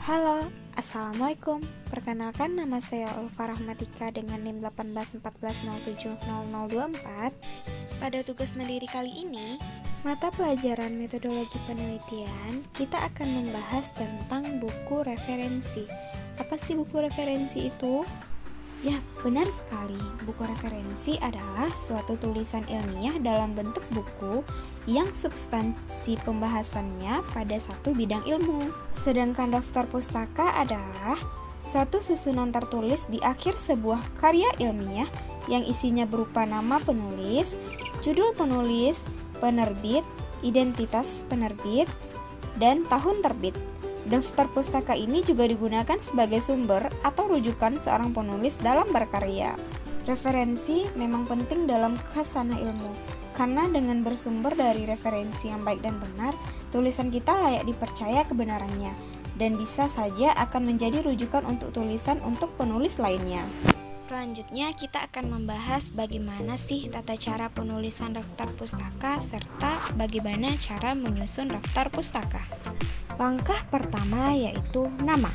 Halo, Assalamualaikum. Perkenalkan, nama saya Ulfa Rahmatika dengan NIM 1814070024. Pada tugas mandiri kali ini, mata pelajaran metodologi penelitian, kita akan membahas tentang buku referensi. Apa sih buku referensi itu? Ya, benar sekali. Buku referensi adalah suatu tulisan ilmiah dalam bentuk buku yang substansi pembahasannya pada satu bidang ilmu. Sedangkan daftar pustaka adalah suatu susunan tertulis di akhir sebuah karya ilmiah yang isinya berupa nama penulis, judul penulis, penerbit, identitas penerbit, dan tahun terbit. Daftar pustaka ini juga digunakan sebagai sumber atau rujukan seorang penulis dalam berkarya. Referensi memang penting dalam khasanah ilmu, karena dengan bersumber dari referensi yang baik dan benar, tulisan kita layak dipercaya kebenarannya, dan bisa saja akan menjadi rujukan untuk tulisan untuk penulis lainnya. Selanjutnya kita akan membahas bagaimana sih tata cara penulisan daftar pustaka serta bagaimana cara menyusun daftar pustaka. Langkah pertama yaitu nama.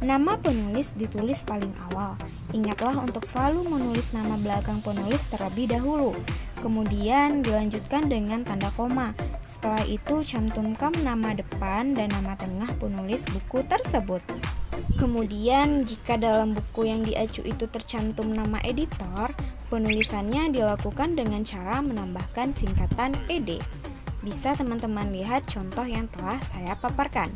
Nama penulis ditulis paling awal. Ingatlah untuk selalu menulis nama belakang penulis terlebih dahulu. Kemudian dilanjutkan dengan tanda koma. Setelah itu cantumkan nama depan dan nama tengah penulis buku tersebut. Kemudian jika dalam buku yang diacu itu tercantum nama editor, penulisannya dilakukan dengan cara menambahkan singkatan ed. Bisa teman-teman lihat contoh yang telah saya paparkan.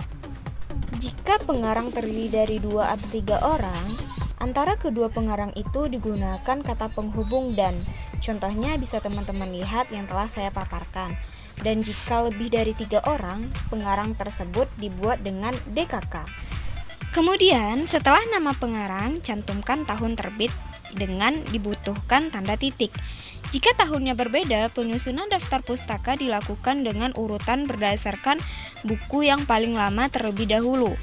Jika pengarang terdiri dari 2 atau 3 orang, antara kedua pengarang itu digunakan kata penghubung dan. Contohnya bisa teman-teman lihat yang telah saya paparkan. Dan jika lebih dari 3 orang, pengarang tersebut dibuat dengan DKK. Kemudian setelah nama pengarang, cantumkan tahun terbit dengan dibutuhkan tanda titik. Jika tahunnya berbeda, penyusunan daftar pustaka dilakukan dengan urutan berdasarkan buku yang paling lama terlebih dahulu.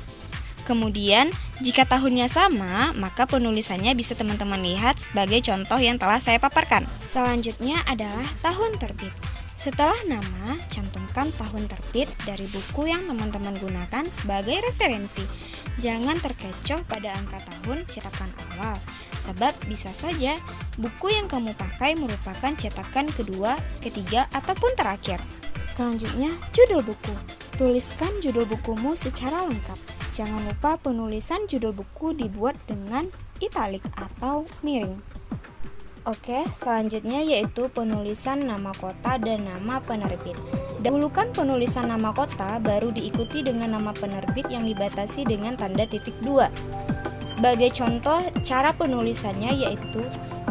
Kemudian, jika tahunnya sama, maka penulisannya bisa teman-teman lihat sebagai contoh yang telah saya paparkan. Selanjutnya adalah tahun terbit. Setelah nama, cantumkan tahun terbit dari buku yang teman-teman gunakan sebagai referensi. Jangan terkecoh pada angka tahun cetakan awal, sebab bisa saja buku yang kamu pakai merupakan cetakan kedua, ketiga, ataupun terakhir. Selanjutnya, judul buku. Tuliskan judul bukumu secara lengkap. Jangan lupa penulisan judul buku dibuat dengan italik atau miring. Oke, selanjutnya yaitu penulisan nama kota dan nama penerbit. Dahulukan penulisan nama kota, baru diikuti dengan nama penerbit yang dibatasi dengan tanda titik 2. Sebagai contoh, cara penulisannya yaitu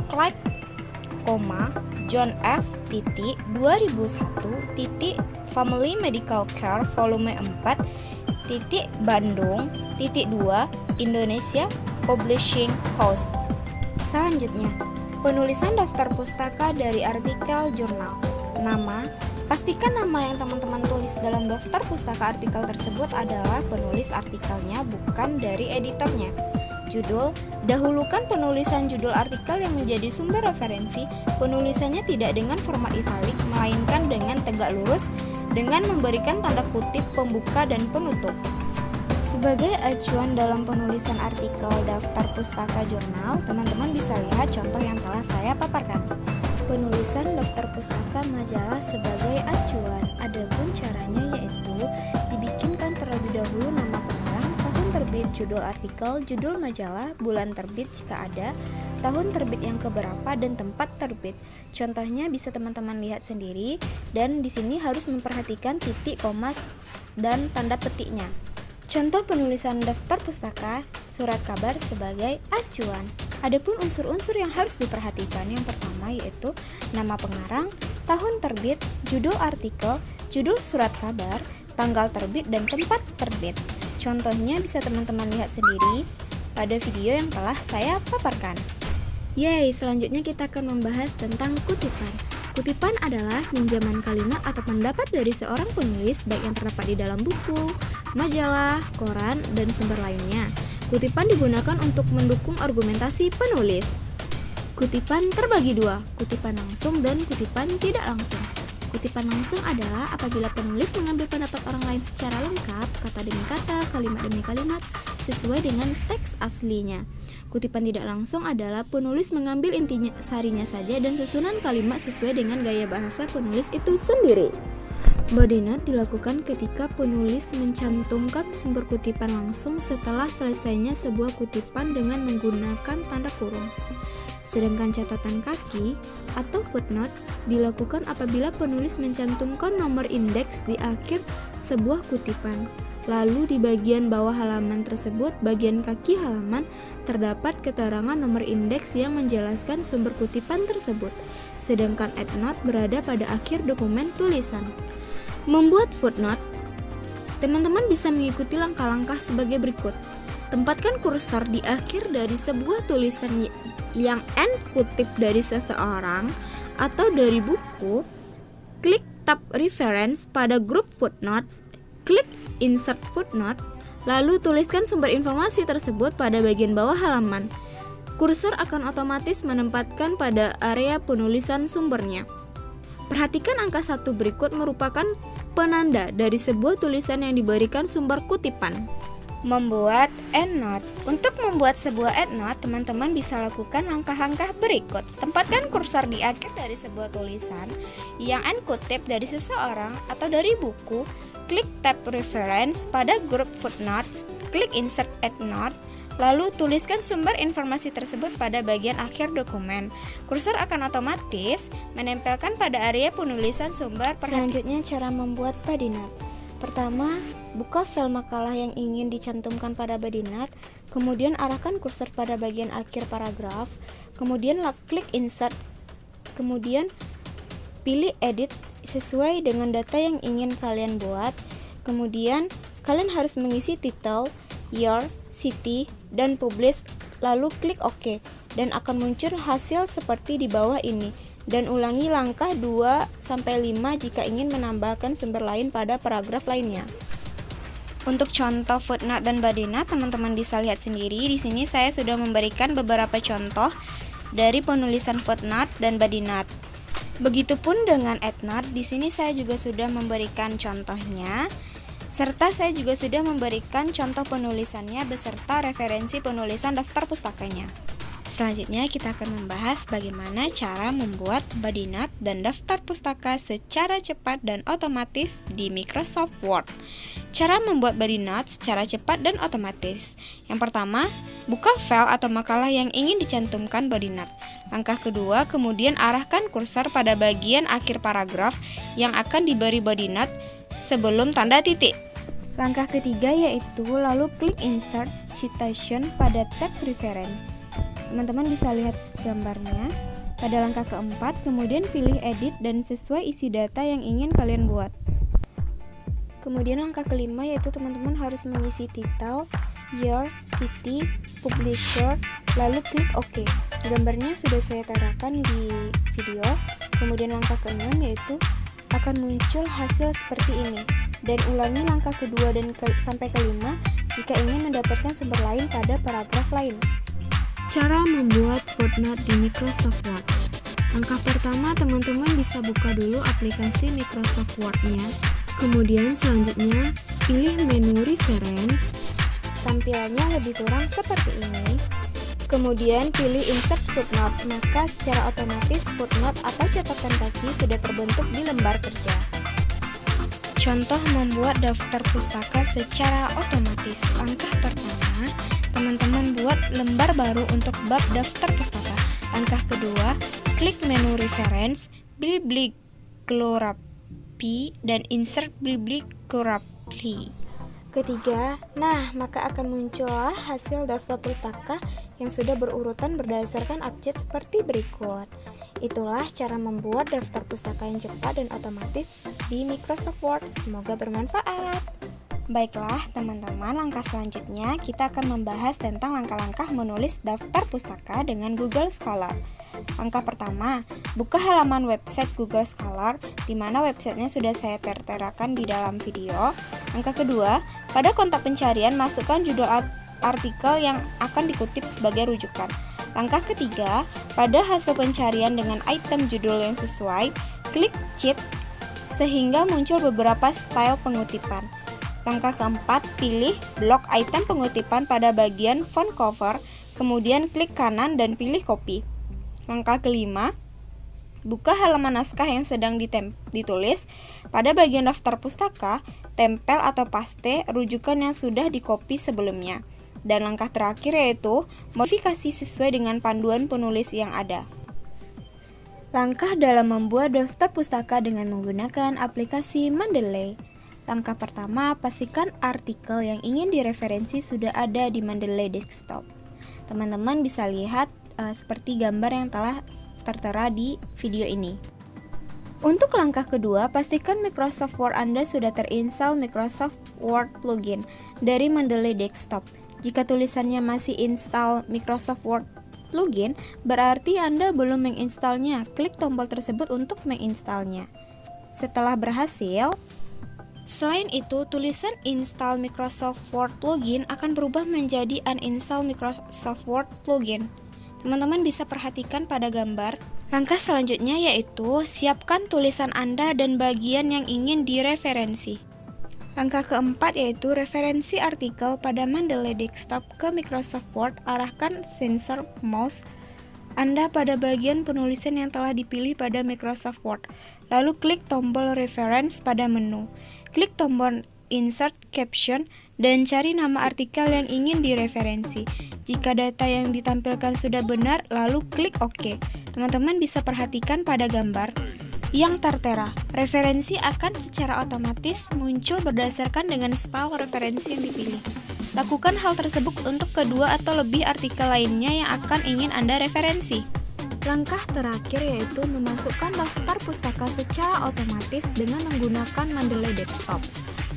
Clark, John F. 2001 Family Medical Care Volume 4 Bandung 2 Indonesia Publishing House. Selanjutnya, penulisan daftar pustaka dari artikel jurnal. Nama, pastikan nama yang teman-teman tulis dalam daftar pustaka artikel tersebut adalah penulis artikelnya, bukan dari editornya. Judul, dahulukan penulisan judul artikel yang menjadi sumber referensi. Penulisannya tidak dengan format italik, melainkan dengan tegak lurus, dengan memberikan tanda kutip pembuka dan penutup. Sebagai acuan dalam penulisan artikel daftar pustaka jurnal, teman-teman bisa lihat contoh yang telah saya paparkan. Penulisan daftar pustaka majalah sebagai acuan. Adapun caranya yaitu dibikinkan terlebih dahulu nama pengarang, tahun terbit, judul artikel, judul majalah, bulan terbit jika ada, tahun terbit yang keberapa, dan tempat terbit. Contohnya bisa teman-teman lihat sendiri, dan di sini harus memperhatikan titik, koma, dan tanda petiknya. Contoh penulisan daftar pustaka, surat kabar sebagai acuan. Adapun unsur-unsur yang harus diperhatikan, yang pertama yaitu nama pengarang, tahun terbit, judul artikel, judul surat kabar, tanggal terbit, dan tempat terbit. Contohnya bisa teman-teman lihat sendiri pada video yang telah saya paparkan. Selanjutnya kita akan membahas tentang kutipan. Kutipan adalah pinjaman kalimat atau pendapat dari seorang penulis, baik yang terdapat di dalam buku, majalah, koran, dan sumber lainnya. Kutipan digunakan untuk mendukung argumentasi penulis. Kutipan terbagi 2, kutipan langsung dan kutipan tidak langsung. Kutipan langsung adalah apabila penulis mengambil pendapat orang lain secara lengkap, kata demi kata, kalimat demi kalimat, sesuai dengan teks aslinya. Kutipan tidak langsung adalah penulis mengambil intinya sarinya saja dan susunan kalimat sesuai dengan gaya bahasa penulis itu sendiri. Body note dilakukan ketika penulis mencantumkan sumber kutipan langsung setelah selesainya sebuah kutipan dengan menggunakan tanda kurung. Sedangkan catatan kaki atau footnote dilakukan apabila penulis mencantumkan nomor indeks di akhir sebuah kutipan. Lalu di bagian bawah halaman tersebut, bagian kaki halaman, terdapat keterangan nomor indeks yang menjelaskan sumber kutipan tersebut. Sedangkan endnote berada pada akhir dokumen tulisan. Membuat footnote, teman-teman bisa mengikuti langkah-langkah sebagai berikut. Tempatkan kursor di akhir dari sebuah tulisan yang end kutip dari seseorang atau dari buku. Klik tab reference pada grup footnotes, klik insert footnote, lalu tuliskan sumber informasi tersebut pada bagian bawah halaman. Kursor akan otomatis menempatkan pada area penulisan sumbernya. Perhatikan angka 1 berikut merupakan penanda dari sebuah tulisan yang diberikan sumber kutipan. Membuat endnote. Untuk membuat sebuah endnote, teman-teman bisa lakukan langkah-langkah berikut. Tempatkan kursor di akhir dari sebuah tulisan yang end kutip dari seseorang atau dari buku. Klik tab reference pada grup footnotes, klik insert endnote, lalu tuliskan sumber informasi tersebut pada bagian akhir dokumen. Kursor akan otomatis menempelkan pada area penulisan sumber. Selanjutnya cara membuat body note. Pertama, buka file makalah yang ingin dicantumkan pada body note, kemudian arahkan kursor pada bagian akhir paragraf, kemudian klik insert, kemudian pilih edit sesuai dengan data yang ingin kalian buat. Kemudian kalian harus mengisi title, year, city, dan publish, lalu klik OK dan akan muncul hasil seperti di bawah ini. Dan ulangi langkah 2-5 jika ingin menambahkan sumber lain pada paragraf lainnya. Untuk contoh footnote dan body note, teman-teman bisa lihat sendiri. Di sini saya sudah memberikan beberapa contoh dari penulisan footnote dan body note. Begitupun dengan endnote, di sini saya juga sudah memberikan contohnya, serta saya juga sudah memberikan contoh penulisannya beserta referensi penulisan daftar pustakanya. Selanjutnya kita akan membahas bagaimana cara membuat body note dan daftar pustaka secara cepat dan otomatis di Microsoft Word. Cara membuat body note secara cepat dan otomatis. Yang pertama, buka file atau makalah yang ingin dicantumkan body note. Langkah kedua, kemudian arahkan kursor pada bagian akhir paragraf yang akan diberi body note sebelum tanda titik. Langkah ketiga yaitu lalu klik insert citation pada tab reference. Teman-teman bisa lihat gambarnya. Pada langkah keempat, kemudian pilih edit dan sesuai isi data yang ingin kalian buat. Kemudian langkah kelima yaitu teman-teman harus mengisi title, year, city, publisher, lalu klik OK. Gambarnya sudah saya tarakan di video. Kemudian langkah keenam yaitu akan muncul hasil seperti ini. Dan ulangi langkah kedua dan sampai kelima jika ingin mendapatkan sumber lain pada paragraf lain. Cara membuat footnote di Microsoft Word. Langkah pertama, teman-teman bisa buka dulu aplikasi Microsoft Word-nya. Kemudian selanjutnya, pilih menu reference. Tampilannya lebih kurang seperti ini. Kemudian pilih insert footnote, maka secara otomatis footnote atau catatan kaki sudah terbentuk di lembar kerja. Contoh membuat daftar pustaka secara otomatis. Langkah pertama, teman-teman buat lembar baru untuk bab daftar pustaka. Langkah kedua, klik menu reference, bibliography, dan insert bibliography. Ketiga, maka akan muncullah hasil daftar pustaka yang sudah berurutan berdasarkan abjad seperti berikut. Itulah cara membuat daftar pustaka yang cepat dan otomatis di Microsoft Word. Semoga bermanfaat. Baiklah teman-teman, langkah selanjutnya kita akan membahas tentang langkah-langkah menulis daftar pustaka dengan Google Scholar. Langkah pertama, buka halaman website Google Scholar, di mana websitenya sudah saya terterakan di dalam video. Langkah kedua, pada kontak pencarian masukkan judul artikel yang akan dikutip sebagai rujukan. Langkah ketiga, pada hasil pencarian dengan item judul yang sesuai, klik cheat sehingga muncul beberapa style pengutipan. Langkah keempat, pilih blok item pengutipan pada bagian font cover, kemudian klik kanan dan pilih copy. Langkah kelima, buka halaman naskah yang sedang ditulis. Pada bagian daftar pustaka, tempel atau paste rujukan yang sudah dikopi sebelumnya. Dan langkah terakhir yaitu modifikasi sesuai dengan panduan penulis yang ada. Langkah dalam membuat daftar pustaka dengan menggunakan aplikasi Mendeley. Langkah pertama, pastikan artikel yang ingin direferensi sudah ada di Mendeley Desktop. Teman-teman bisa lihat seperti gambar yang telah tertera di video ini. Untuk langkah kedua, pastikan Microsoft Word Anda sudah terinstall Microsoft Word plugin dari Mendeley Desktop. Jika tulisannya masih install Microsoft Word plugin, berarti Anda belum menginstalnya. Klik tombol tersebut untuk menginstalnya. Setelah berhasil, selain itu, tulisan install Microsoft Word plugin akan berubah menjadi uninstall Microsoft Word plugin. Teman-teman bisa perhatikan pada gambar. Langkah selanjutnya yaitu siapkan tulisan Anda dan bagian yang ingin direferensi. Langkah keempat yaitu referensi artikel pada Mendeley Desktop ke Microsoft Word. Arahkan sensor mouse Anda pada bagian penulisan yang telah dipilih pada Microsoft Word. Lalu klik tombol reference pada menu. Klik tombol insert caption dan cari nama artikel yang ingin direferensi. Jika data yang ditampilkan sudah benar, lalu klik OK. Teman-teman bisa perhatikan pada gambar yang tertera. Referensi akan secara otomatis muncul berdasarkan dengan style referensi yang dipilih. Lakukan hal tersebut untuk kedua atau lebih artikel lainnya yang akan ingin Anda referensi. Langkah terakhir yaitu memasukkan daftar pustaka secara otomatis dengan menggunakan Mendeley Desktop.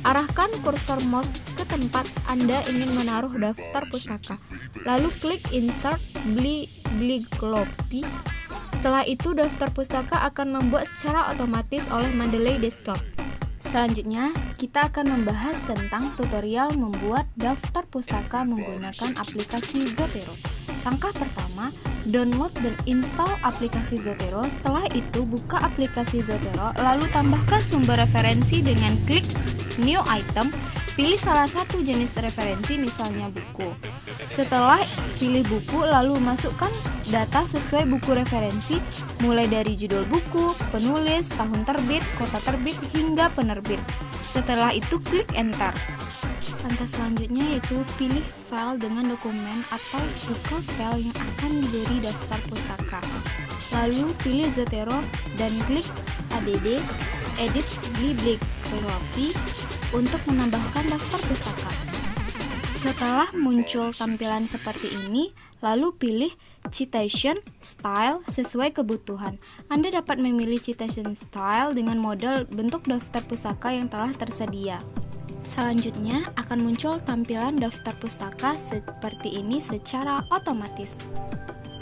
Arahkan kursor mouse ke tempat Anda ingin menaruh daftar pustaka. Lalu klik Insert Bibliography. Setelah itu, daftar pustaka akan membuat secara otomatis oleh Mendeley Desktop. Selanjutnya, kita akan membahas tentang tutorial membuat daftar pustaka menggunakan aplikasi Zotero. Langkah pertama, download dan install aplikasi Zotero. Setelah itu, buka aplikasi Zotero, lalu tambahkan sumber referensi dengan klik New Item. Pilih salah satu jenis referensi, misalnya buku. Setelah pilih buku, lalu masukkan data sesuai buku referensi, mulai dari judul buku, penulis, tahun terbit, kota terbit, hingga penerbit. Setelah itu, klik Enter. Langkah selanjutnya yaitu pilih file dengan dokumen atau buka file yang akan diberi daftar pustaka. Lalu pilih Zotero dan klik Add Edit Bibliography untuk menambahkan daftar pustaka. Setelah muncul tampilan seperti ini, lalu pilih citation style sesuai kebutuhan. Anda dapat memilih citation style dengan model bentuk daftar pustaka yang telah tersedia. Selanjutnya akan muncul tampilan daftar pustaka seperti ini secara otomatis.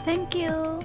Thank you.